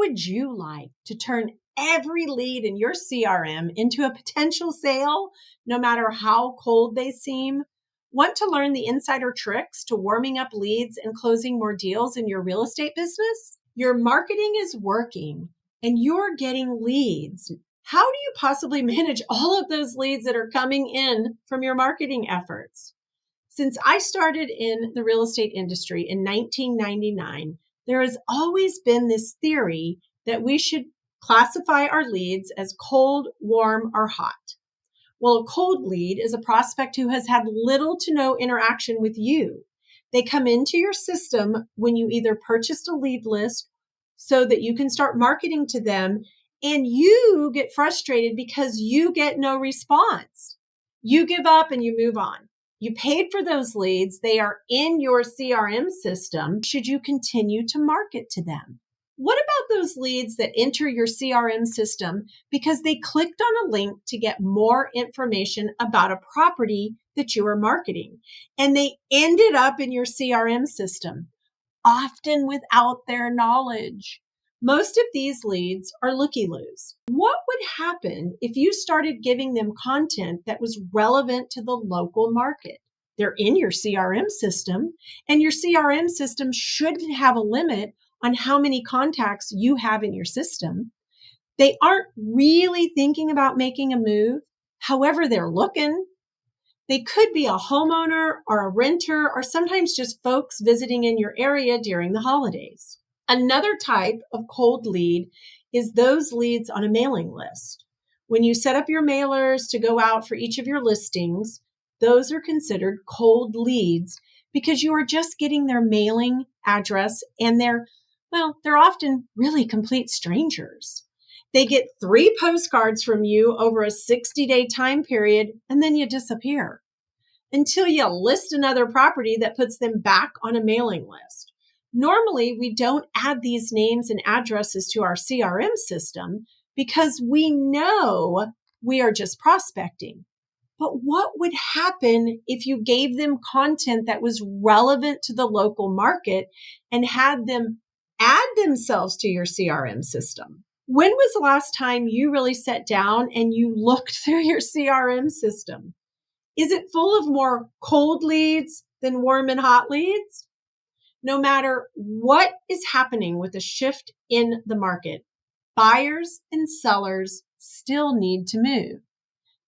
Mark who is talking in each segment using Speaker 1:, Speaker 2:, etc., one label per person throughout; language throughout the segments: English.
Speaker 1: would you like to turn every lead in your CRM into a potential sale, no matter how cold they seem? Want to learn the insider tricks to warming up leads and closing more deals in your real estate business? Your marketing is working and you're getting leads. How do you possibly manage all of those leads that are coming in from your marketing efforts? Since I started in the real estate industry in 1999, there has always been this theory that we should classify our leads as cold, warm, or hot. Well, a cold lead is a prospect who has had little to no interaction with you. They come into your system when you either purchased a lead list so that you can start marketing to them, and you get frustrated because you get no response. You give up and you move on. You paid for those leads. They are in your CRM system. Should you continue to market to them? What about those leads that enter your CRM system because they clicked on a link to get more information about a property that you are marketing, and they ended up in your CRM system, often without their knowledge? Most of these leads are looky-loos. What would happen if you started giving them content that was relevant to the local market? They're in your CRM system, and your CRM system should have a limit on how many contacts you have in your system. They aren't really thinking about making a move. However, they're looking. They could be a homeowner or a renter, or sometimes just folks visiting in your area during the holidays. Another type of cold lead is those leads on a mailing list. When you set up your mailers to go out for each of your listings, those are considered cold leads because you are just getting their mailing address, and they're often really complete strangers. They get 3 postcards from you over a 60-day time period, and then you disappear until you list another property that puts them back on a mailing list. Normally, we don't add these names and addresses to our CRM system because we know we are just prospecting. But what would happen if you gave them content that was relevant to the local market and had them add themselves to your CRM system? When was the last time you really sat down and you looked through your CRM system? Is it full of more cold leads than warm and hot leads? No matter what is happening with the shift in the market, buyers and sellers still need to move.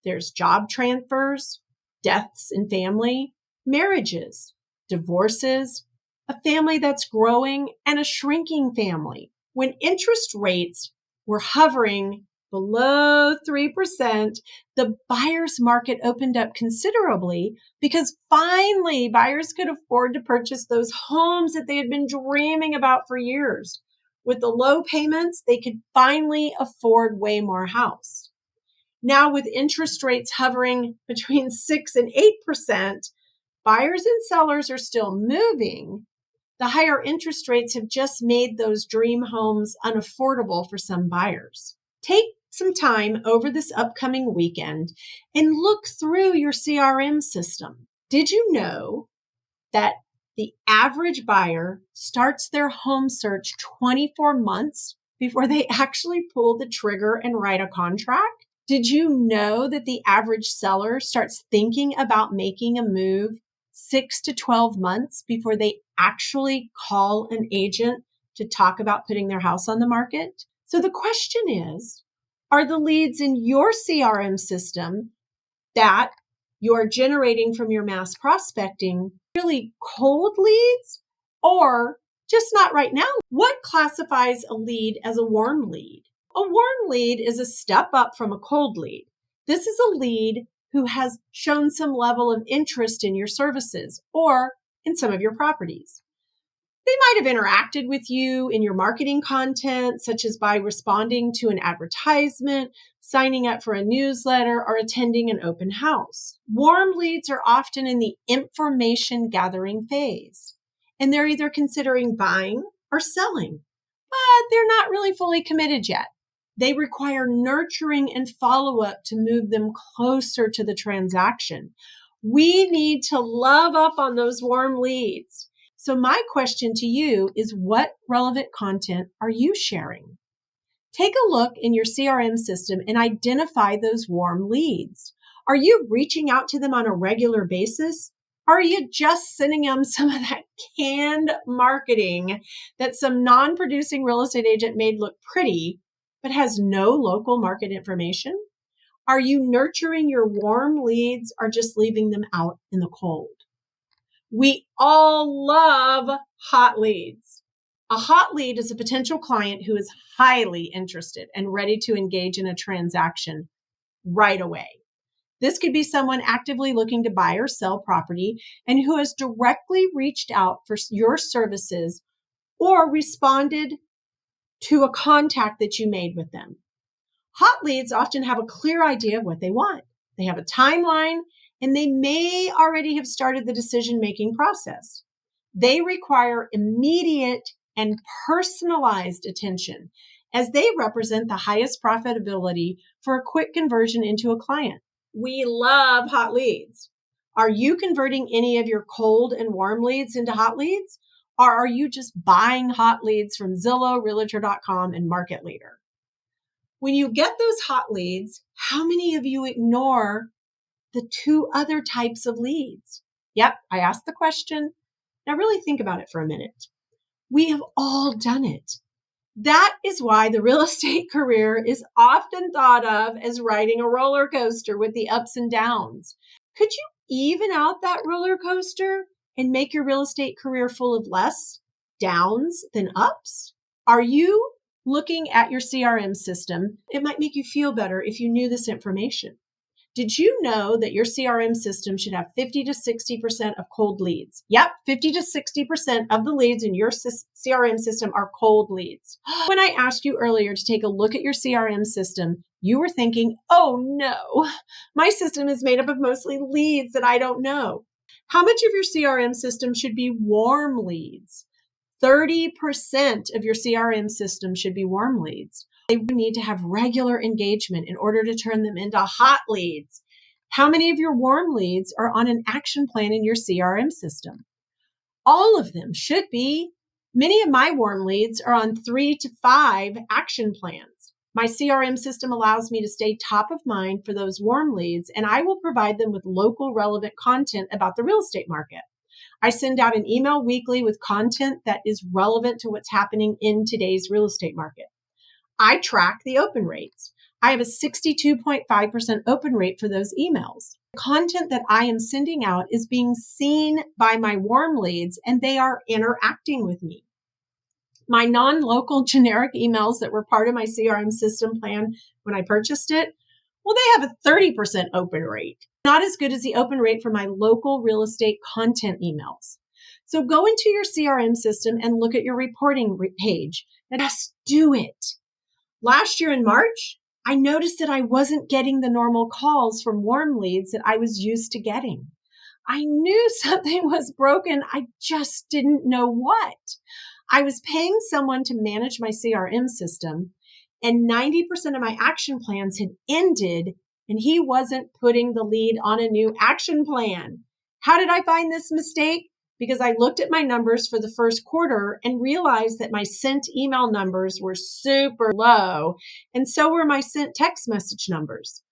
Speaker 1: There's job transfers, deaths in family, marriages, divorces, a family that's growing, and a shrinking family. When interest rates were hovering below 3%, the buyer's market opened up considerably because finally buyers could afford to purchase those homes that they had been dreaming about for years. With the low payments, they could finally afford way more house. Now, with interest rates hovering between 6 and 8%, buyers and sellers are still moving. The higher interest rates have just made those dream homes unaffordable for some buyers. Take some time over this upcoming weekend and look through your CRM system. Did you know that the average buyer starts their home search 24 months before they actually pull the trigger and write a contract? Did you know that the average seller starts thinking about making a move 6 to 12 months before they actually call an agent to talk about putting their house on the market? So the question is, are the leads in your CRM system that you are generating from your mass prospecting really cold leads, or just not right now? What classifies a lead as a warm lead? A warm lead is a step up from a cold lead. This is a lead who has shown some level of interest in your services or in some of your properties. They might have interacted with you in your marketing content, such as by responding to an advertisement, signing up for a newsletter, or attending an open house. Warm leads are often in the information gathering phase, and they're either considering buying or selling, but they're not really fully committed yet. They require nurturing and follow-up to move them closer to the transaction. We need to love up on those warm leads. So my question to you is, what relevant content are you sharing? Take a look in your CRM system and identify those warm leads. Are you reaching out to them on a regular basis? Or are you just sending them some of that canned marketing that some non-producing real estate agent made look pretty, but has no local market information? Are you nurturing your warm leads or just leaving them out in the cold? We all love hot leads. A hot lead is a potential client who is highly interested and ready to engage in a transaction right away. This could be someone actively looking to buy or sell property and who has directly reached out for your services or responded to a contact that you made with them. Hot leads often have a clear idea of what they want. They have a timeline, and they may already have started the decision-making process. They require immediate and personalized attention as they represent the highest profitability for a quick conversion into a client. We love hot leads. Are you converting any of your cold and warm leads into hot leads? Or are you just buying hot leads from Zillow, Realtor.com, and Market Leader? When you get those hot leads, how many of you ignore the two other types of leads? Yep, I asked the question. Now really think about it for a minute. We have all done it. That is why the real estate career is often thought of as riding a roller coaster with the ups and downs. Could you even out that roller coaster and make your real estate career full of less downs than ups? Are you looking at your CRM system? It might make you feel better if you knew this information. Did you know that your CRM system should have 50 to 60% of cold leads? Yep, 50 to 60% of the leads in your CRM system are cold leads. When I asked you earlier to take a look at your CRM system, you were thinking, oh no, my system is made up of mostly leads that I don't know. How much of your CRM system should be warm leads? 30% of your CRM system should be warm leads. They need to have regular engagement in order to turn them into hot leads. How many of your warm leads are on an action plan in your CRM system? All of them should be. Many of my warm leads are on 3 to 5 action plans. My CRM system allows me to stay top of mind for those warm leads, and I will provide them with local relevant content about the real estate market. I send out an email weekly with content that is relevant to what's happening in today's real estate market. I track the open rates. I have a 62.5% open rate for those emails. The content that I am sending out is being seen by my warm leads, and they are interacting with me. My non-local generic emails that were part of my CRM system plan when I purchased it, well, they have a 30% open rate. Not as good as the open rate for my local real estate content emails. So go into your CRM system and look at your reporting page and just do it. Last year in March, I noticed that I wasn't getting the normal calls from warm leads that I was used to getting. I knew something was broken. I just didn't know what. I was paying someone to manage my CRM system, and 90% of my action plans had ended, and he wasn't putting the lead on a new action plan. How did I find this mistake? Because I looked at my numbers for the first quarter and realized that my sent email numbers were super low, and so were my sent text message numbers.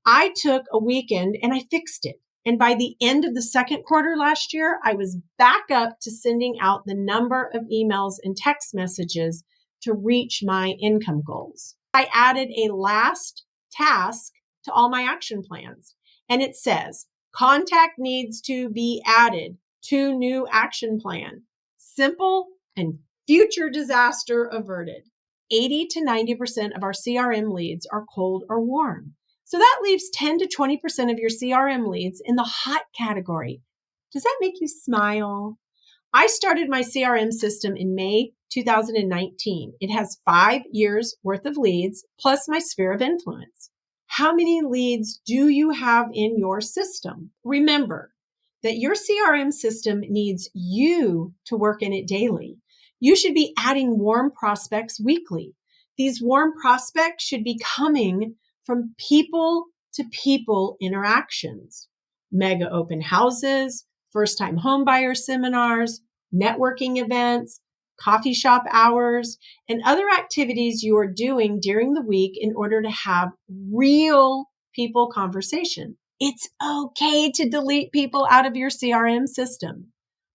Speaker 1: I took a weekend and I fixed it. And by the end of the second quarter last year, I was back up to sending out the number of emails and text messages to reach my income goals. I added a last task to all my action plans, and it says, contact needs to be added to new action plan. Simple and future disaster averted. 80 to 90% of our CRM leads are cold or warm. So that leaves 10 to 20% of your CRM leads in the hot category. Does that make you smile? I started my CRM system in May 2019. It has 5 years worth of leads plus my sphere of influence. How many leads do you have in your system? Remember that your CRM system needs you to work in it daily. You should be adding warm prospects weekly. These warm prospects should be coming from people to people interactions, mega open houses, first time homebuyer seminars, networking events, coffee shop hours, and other activities you are doing during the week in order to have real people conversation. It's okay to delete people out of your CRM system.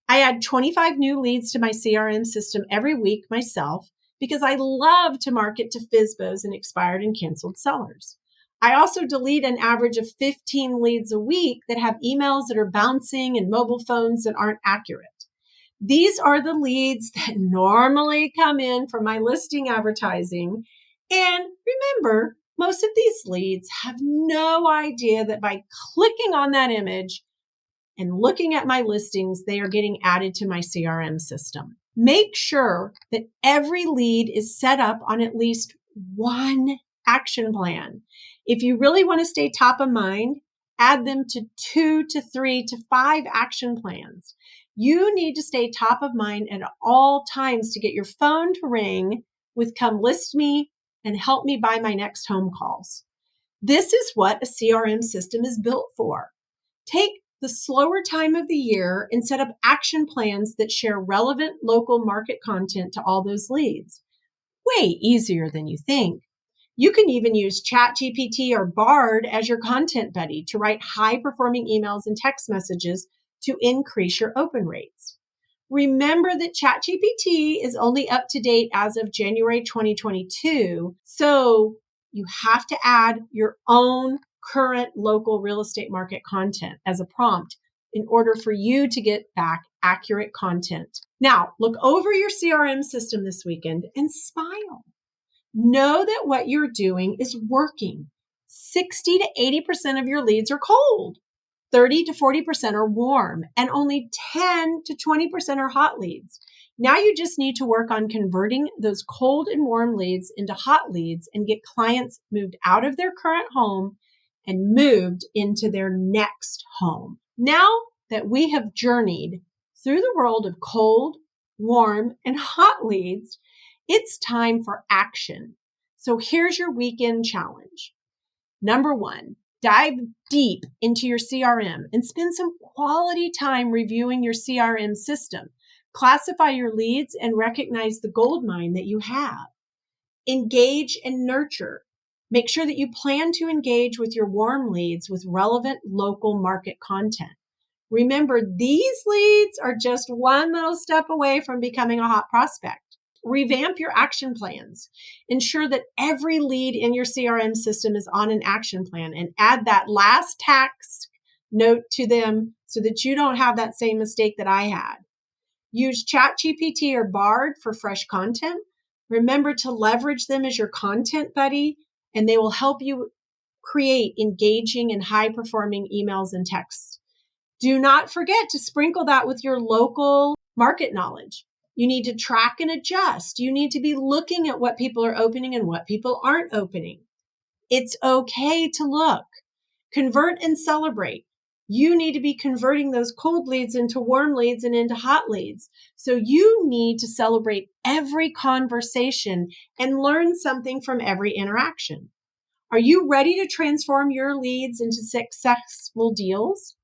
Speaker 1: I add 25 new leads to my CRM system every week myself because I love to market to FSBOs and expired and canceled sellers. I also delete an average of 15 leads a week that have emails that are bouncing and mobile phones that aren't accurate. These are the leads that normally come in from my listing advertising. And remember, most of these leads have no idea that by clicking on that image and looking at my listings, they are getting added to my CRM system. Make sure that every lead is set up on at least one action plan. If you really want to stay top of mind, add them to 2 to 3 to 5 action plans. You need to stay top of mind at all times to get your phone to ring with "come list me" and "help me buy my next home" calls. This is what a CRM system is built for. Take the slower time of the year and set up action plans that share relevant local market content to all those leads. Way easier than you think. You can even use ChatGPT or Bard as your content buddy to write high-performing emails and text messages to increase your open rates. Remember that ChatGPT is only up to date as of January 2022, so you have to add your own current local real estate market content as a prompt in order for you to get back accurate content. Now, look over your CRM system this weekend and smile. Know that what you're doing is working. 60 to 80% of your leads are cold. 30 to 40% are warm, and only 10 to 20% are hot leads. Now you just need to work on converting those cold and warm leads into hot leads and get clients moved out of their current home and moved into their next home. Now that we have journeyed through the world of cold, warm, and hot leads, it's time for action. So here's your weekend challenge. Number 1, dive deep into your CRM and spend some quality time reviewing your CRM system. Classify your leads and recognize the goldmine that you have. Engage and nurture. Make sure that you plan to engage with your warm leads with relevant local market content. Remember, these leads are just one little step away from becoming a hot prospect. Revamp your action plans. Ensure that every lead in your CRM system is on an action plan, and add that last task note to them so that you don't have that same mistake that I had. Use ChatGPT or Bard for fresh content. Remember to leverage them as your content buddy, and they will help you create engaging and high-performing emails and texts. Do not forget to sprinkle that with your local market knowledge. You need to track and adjust. You need to be looking at what people are opening and what people aren't opening. It's okay to look. Convert and celebrate. You need to be converting those cold leads into warm leads and into hot leads. So you need to celebrate every conversation and learn something from every interaction. Are you ready to transform your leads into successful deals?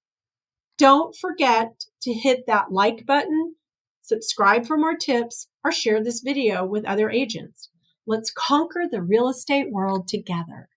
Speaker 1: Don't forget to hit that like button, subscribe for more tips, or share this video with other agents. Let's conquer the real estate world together.